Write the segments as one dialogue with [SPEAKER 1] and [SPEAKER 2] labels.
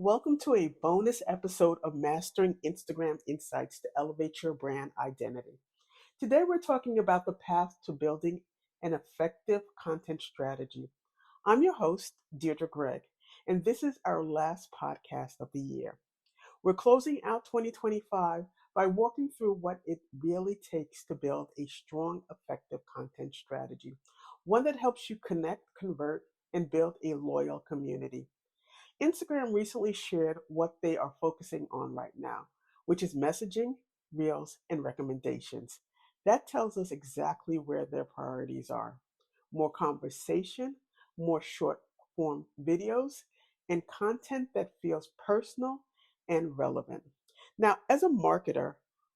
[SPEAKER 1] Welcome to a bonus episode of Mastering Instagram Insights to elevate your brand identity. Today, we're talking about the path to building an effective content strategy. I'm your host, Deirdre Gregg, and this is our last podcast of the year. We're closing out 2025 by walking through what it really takes to build a strong, effective content strategy, one that helps you connect, convert, and build a loyal community. Instagram recently shared what they are focusing on right now, which is messaging, reels, and recommendations. That tells us exactly where their priorities are: more conversation, more short form videos, and content that feels personal and relevant. Now, as a marketer,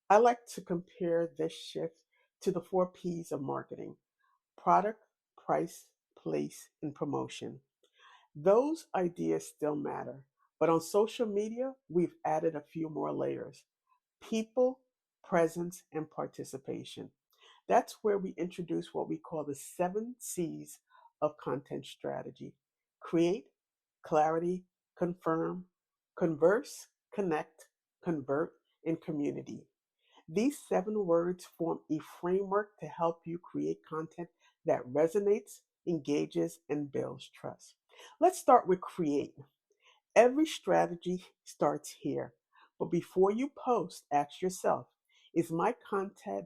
[SPEAKER 1] I like to compare this shift to the 4 P's of marketing: product, price, place, and promotion. Those ideas still matter, but on social media, we've added a few more layers: people, presence, and participation. That's where we introduce what we call the 7 C's of content strategy: create, clarity, confirm, converse, connect, convert, and community. These 7 words form a framework to help you create content that resonates, engages, and builds trust. Let's start with create. Every strategy starts here. But before you post, ask yourself, is my content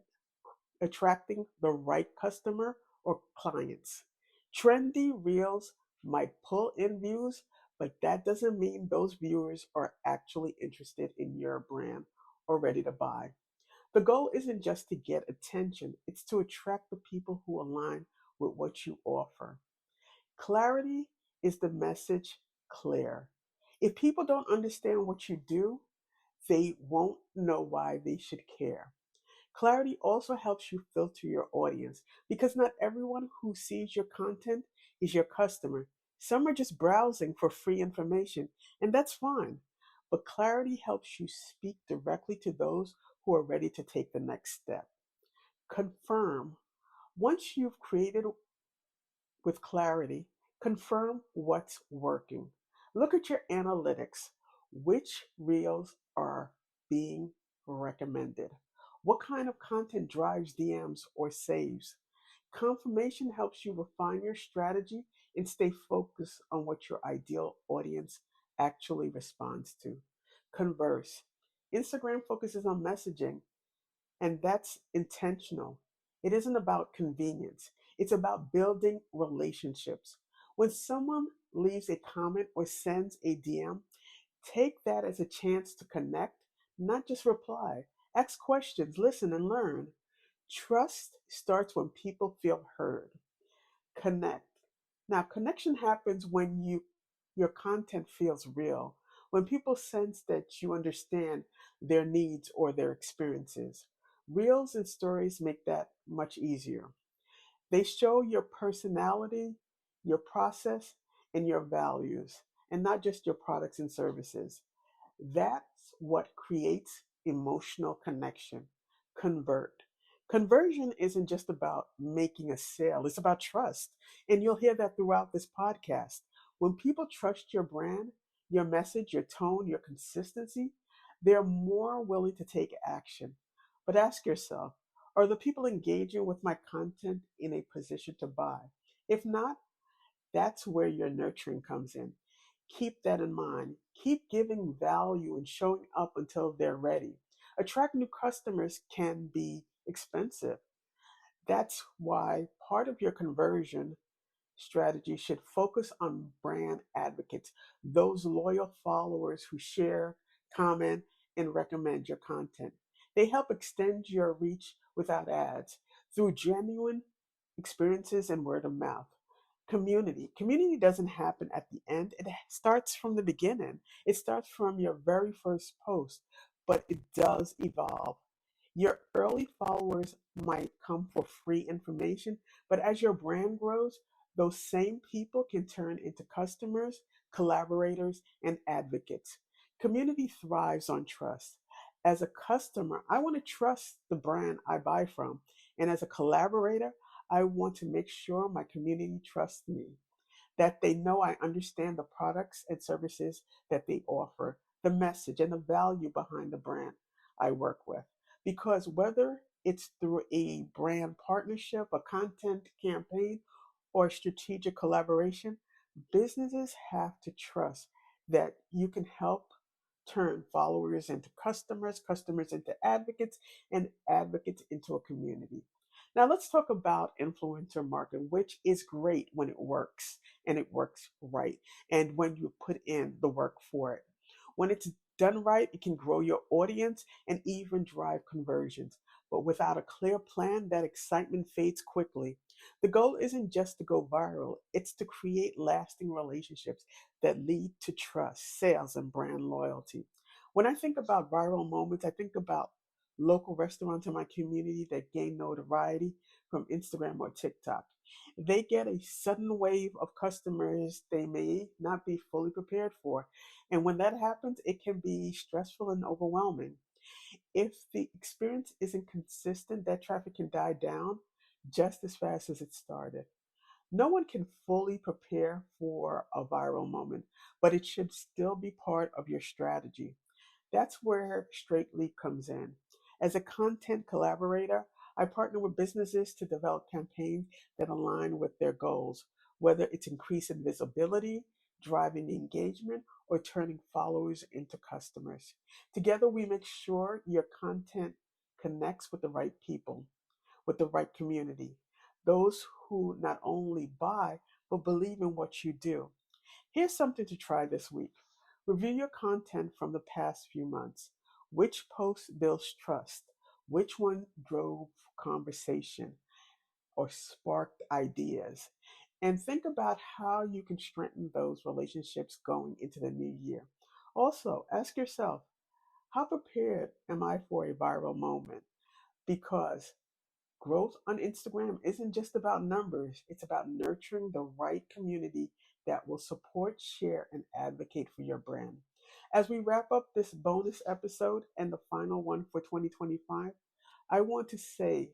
[SPEAKER 1] attracting the right customer or clients? Trendy reels might pull in views, but that doesn't mean those viewers are actually interested in your brand or ready to buy. The goal isn't just to get attention, it's to attract the people who align with what you offer. Clarity is the message clear. If people don't understand what you do, they won't know why they should care. Clarity also helps you filter your audience because not everyone who sees your content is your customer. Some are just browsing for free information, and that's fine. But clarity helps you speak directly to those who are ready to take the next step. Confirm. Once you've created with clarity, confirm what's working. Look at your analytics. Which reels are being recommended? What kind of content drives DMs or saves? Confirmation helps you refine your strategy and stay focused on what your ideal audience actually responds to. Converse. Instagram focuses on messaging, and that's intentional. It isn't about convenience, it's about building relationships. When someone leaves a comment or sends a DM, take that as a chance to connect, not just reply. Ask questions, listen, and learn. Trust starts when people feel heard. Connect. Now, connection happens when your content feels real, when people sense that you understand their needs or their experiences. Reels and stories make that much easier. They show your personality, your process, and your values, and not just your products and services. That's what creates emotional connection. Convert. Conversion isn't just about making a sale, it's about trust. And you'll hear that throughout this podcast. When people trust your brand, your message, your tone, your consistency, they're more willing to take action. But ask yourself, are the people engaging with my content in a position to buy? If not, that's where your nurturing comes in. Keep that in mind. Keep giving value and showing up until they're ready. Attract new customers can be expensive. That's why part of your conversion strategy should focus on brand advocates, those loyal followers who share, comment, and recommend your content. They help extend your reach without ads through genuine experiences and word of mouth. Community. Community doesn't happen at the end, it starts from the beginning. It starts from your very first post, but it does evolve. Your early followers might come for free information, but as your brand grows, those same people can turn into customers, collaborators, and advocates. Community thrives on trust. As a customer, I want to trust the brand I buy from. And as a collaborator, I want to make sure my community trusts me. that they know I understand the products and services that they offer, the message and the value behind the brand I work with. Because whether it's through a brand partnership, a content campaign, or strategic collaboration, businesses have to trust that you can help turn followers into customers, customers into advocates, and advocates into a community. Now, let's talk about influencer marketing, which is great when it works and it works right, and when you put in the work for it. When it's done right, it can grow your audience and even drive conversions. But without a clear plan, that excitement fades quickly. The goal isn't just to go viral, it's to create lasting relationships that lead to trust, sales, and brand loyalty. When I think about viral moments, I think about local restaurants in my community that gain notoriety from Instagram or TikTok. They get a sudden wave of customers they may not be fully prepared for. And when that happens, it can be stressful and overwhelming. If the experience isn't consistent, that traffic can die down just as fast as it started. No one can fully prepare for a viral moment, but it should still be part of your strategy. That's where Straight Leap comes in. As a content collaborator, I partner with businesses to develop campaigns that align with their goals, whether it's increasing visibility, driving engagement, or turning followers into customers. Together, we make sure your content connects with the right people, with the right community, those who not only buy, but believe in what you do. Here's something to try this week. Review your content from the past few months. Which post builds trust? Which one drove conversation or sparked ideas? And think about how you can strengthen those relationships going into the new year. Also, ask yourself, how prepared am I for a viral moment? Because growth on Instagram isn't just about numbers, it's about nurturing the right community that will support, share, and advocate for your brand. As we wrap up this bonus episode and the final one for 2025, I want to say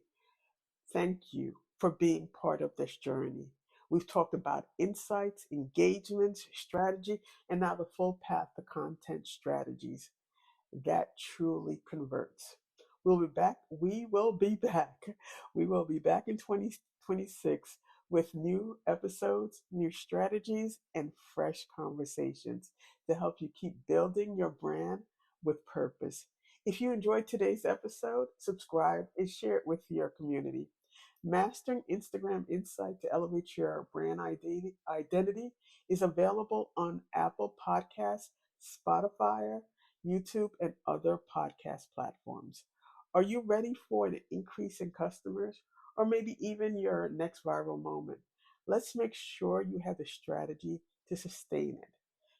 [SPEAKER 1] thank you for being part of this journey. We've talked about insights, engagements, strategy, and now the full path to content strategies that truly converts. We'll be back. We will be back. We will be back in 2026 with new episodes, new strategies, and fresh conversations to help you keep building your brand with purpose. If you enjoyed today's episode, subscribe and share it with your community. Mastering Instagram Insight to elevate your brand identity is available on Apple Podcasts, Spotify, YouTube, and other podcast platforms. Are you ready for an increase in customers or maybe even your next viral moment? Let's make sure you have the strategy to sustain it.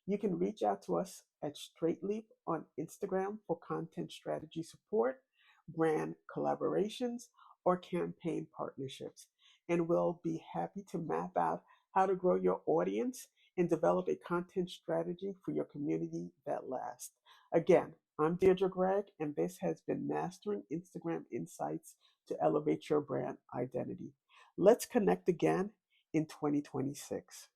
[SPEAKER 1] You can reach out to us at Straight Leap on Instagram for content strategy support, brand collaborations, or campaign partnerships. And we'll be happy to map out how to grow your audience and develop a content strategy for your community that lasts. Again, I'm Deirdre Gregg, and this has been Mastering Instagram Insights to Elevate Your Brand Identity. Let's connect again in 2026.